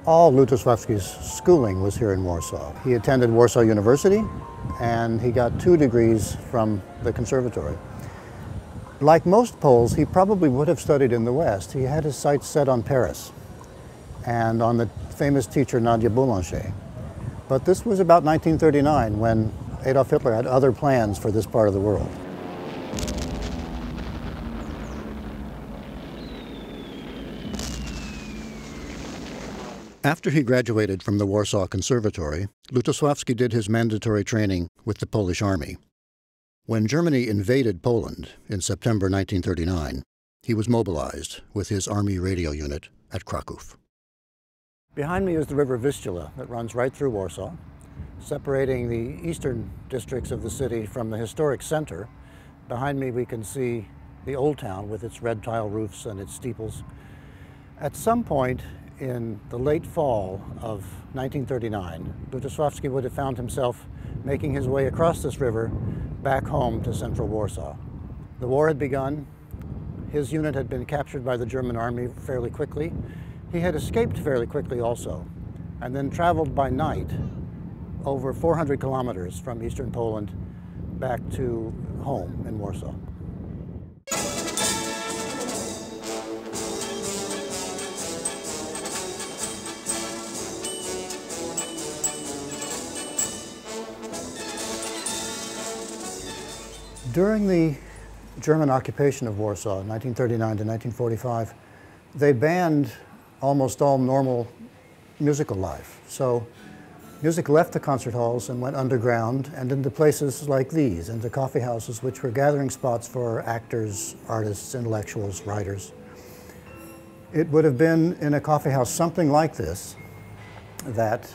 All Lutosławski's schooling was here in Warsaw. He attended Warsaw University and he got 2 degrees from the conservatory. Like most Poles, he probably would have studied in the West. He had his sights set on Paris and on the famous teacher Nadia Boulanger. But this was about 1939 when Adolf Hitler had other plans for this part of the world. After he graduated from the Warsaw Conservatory, Lutosławski did his mandatory training with the Polish Army. When Germany invaded Poland in September 1939, he was mobilized with his Army radio unit at Kraków. Behind me is the river Vistula that runs right through Warsaw, separating the eastern districts of the city from the historic center. Behind me we can see the old town with its red tile roofs and its steeples. At some point in the late fall of 1939, Lutosławski would have found himself making his way across this river back home to central Warsaw. The war had begun. His unit had been captured by the German army fairly quickly. He had escaped fairly quickly also, and then traveled by night over 400 kilometers from eastern Poland back to home in Warsaw. During the German occupation of Warsaw, 1939 to 1945, they banned almost all normal musical life. So music left the concert halls and went underground and into places like these, into coffee houses, which were gathering spots for actors, artists, intellectuals, writers. It would have been in a coffee house something like this that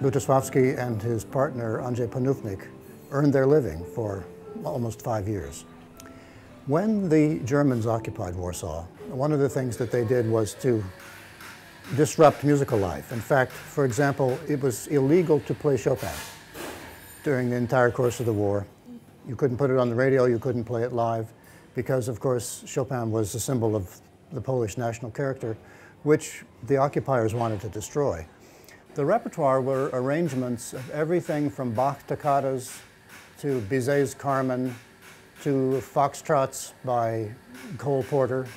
Lutosławski and his partner Andrzej Panównik earned their living for almost 5 years. When the Germans occupied Warsaw, one of the things that they did was to disrupt musical life. In fact, for example, it was illegal to play Chopin during the entire course of the war. You couldn't put it on the radio, you couldn't play it live, because of course Chopin was a symbol of the Polish national character, which the occupiers wanted to destroy. The repertoire were arrangements of everything from Bach toccatas to Bizet's Carmen, to foxtrots by Cole Porter,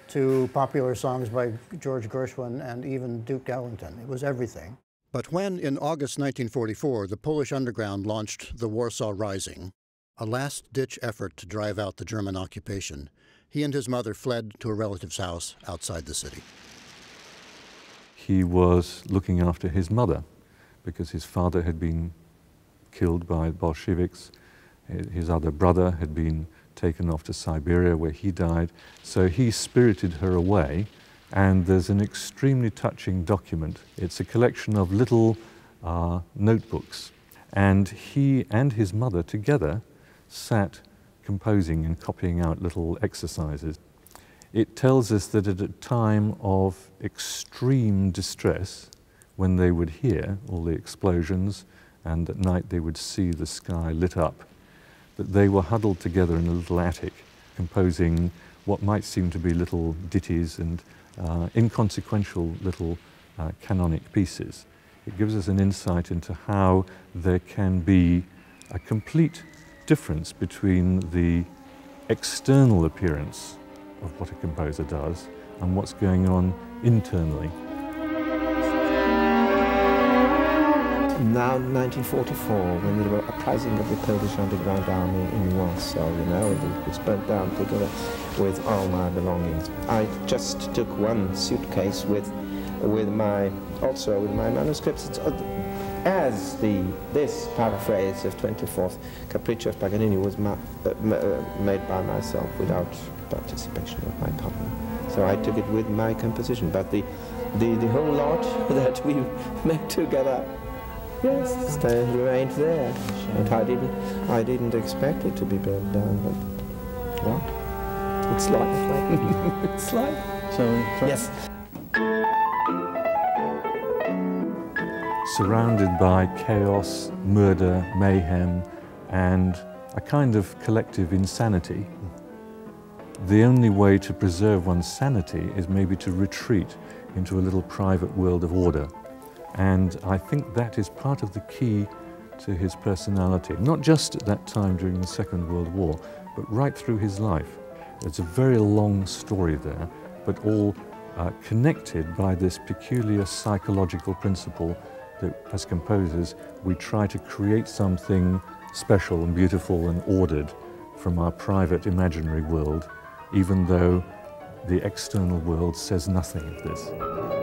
to popular songs by George Gershwin and even Duke Ellington. It was everything. But when, in August 1944, the Polish underground launched the Warsaw Rising, a last-ditch effort to drive out the German occupation, he and his mother fled to a relative's house outside the city. He was looking after his mother because his father had been killed by Bolsheviks. His other brother had been taken off to Siberia where he died. So he spirited her away, and there's an extremely touching document. It's a collection of little notebooks, and he and his mother together sat composing and copying out little exercises. It tells us that at a time of extreme distress, when they would hear all the explosions and at night they would see the sky lit up, that they were huddled together in a little attic, composing what might seem to be little ditties and inconsequential little canonic pieces. It gives us an insight into how there can be a complete difference between the external appearance of what a composer does and what's going on internally. Now, 1944, when there were uprising of the Polish underground army in Warsaw, you know, it was burnt down together with all my belongings. I just took one suitcase with my manuscripts. It's, this paraphrase of 24th Capriccio of Paganini was made by myself without participation of my partner. So I took it with my composition, but the whole lot that we made together, yes, still remained there. And I didn't expect it to be burned down, but what? It's life. It's life. So yes. surrounded by chaos, murder, mayhem, and a kind of collective insanity. The only way to preserve one's sanity is maybe to retreat into a little private world of order. And I think that is part of the key to his personality, not just at that time during the Second World War, but right through his life. It's a very long story there, but all connected by this peculiar psychological principle that as composers we try to create something special and beautiful and ordered from our private imaginary world, even though the external world says nothing of this.